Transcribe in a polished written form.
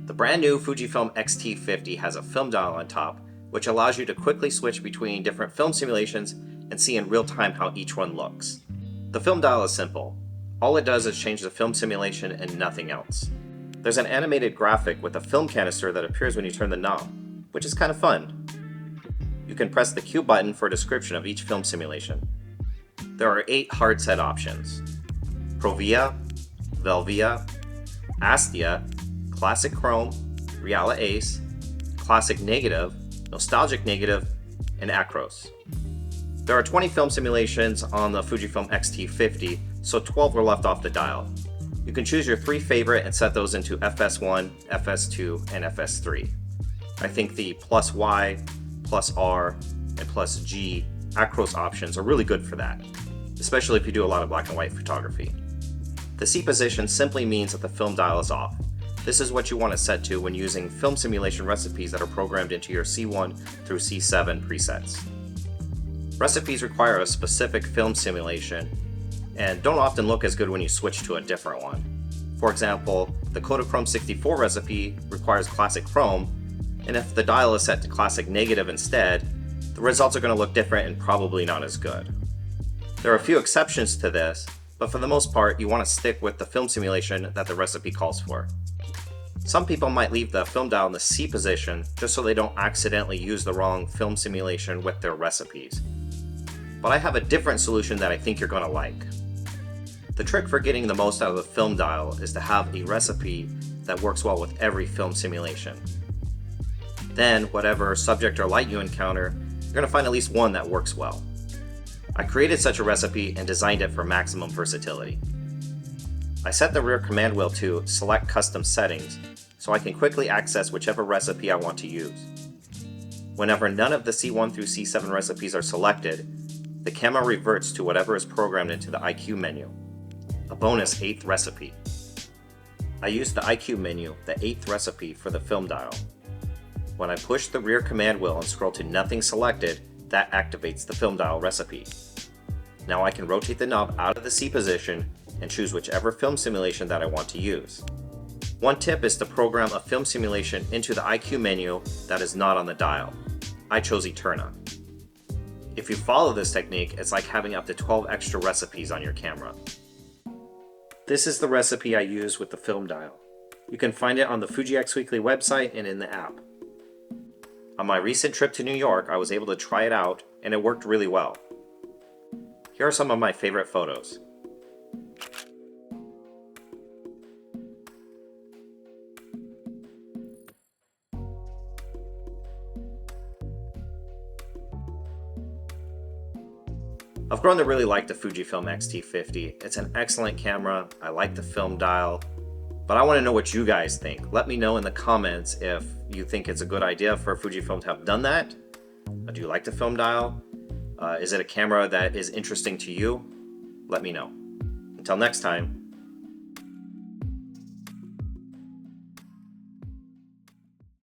The brand new Fujifilm X-T50 has a film dial on top, which allows you to quickly switch between different film simulations and see in real time how each one looks. The film dial is simple. All it does is change the film simulation and nothing else. There's an animated graphic with a film canister that appears when you turn the knob, which is kind of fun. You can press the Q button for a description of each film simulation. There are 8 hard set options: Provia, Velvia, Astia, Classic Chrome, Reala Ace, Classic Negative, Nostalgic Negative, and Acros. There are 20 film simulations on the Fujifilm X-T50, so 12 were left off the dial. You can choose your 3 favorite and set those into FS1, FS2, and FS3. I think the +Y, +R, and +G Acros options are really good for that, especially if you do a lot of black and white photography. The C position simply means that the film dial is off. This is what you want to set to when using film simulation recipes that are programmed into your C1 through C7 presets. Recipes require a specific film simulation and don't often look as good when you switch to a different one. For example, the Kodachrome 64 recipe requires Classic Chrome, and if the dial is set to Classic Negative instead, the results are going to look different and probably not as good. There are a few exceptions to this, but for the most part, you want to stick with the film simulation that the recipe calls for. Some people might leave the film dial in the C position just so they don't accidentally use the wrong film simulation with their recipes. But I have a different solution that I think you're going to like. The trick for getting the most out of the film dial is to have a recipe that works well with every film simulation. Then, whatever subject or light you encounter, you're going to find at least one that works well. I created such a recipe and designed it for maximum versatility. I set the rear command wheel to Select Custom Settings so I can quickly access whichever recipe I want to use. Whenever none of the C1 through C7 recipes are selected, the camera reverts to whatever is programmed into the IQ menu, a bonus 8th recipe. I use the IQ menu, the 8th recipe, for the film dial. When I push the rear command wheel and scroll to Nothing Selected, that activates the film dial recipe. Now I can rotate the knob out of the C position and choose whichever film simulation that I want to use. One tip is to program a film simulation into the IQ menu that is not on the dial. I chose Eterna. If you follow this technique, it's like having up to 12 extra recipes on your camera. This is the recipe I use with the film dial. You can find it on the Fuji X Weekly website and in the app. On my recent trip to New York, I was able to try it out, and it worked really well. Here are some of my favorite photos. I've grown to really like the Fujifilm X-T50. It's an excellent camera, I like the film dial, but I want to know what you guys think. Let me know in the comments if you think it's a good idea for Fujifilm to have done that. Do you like the film dial? Is it a camera that is interesting to you? Let me know. Until next time.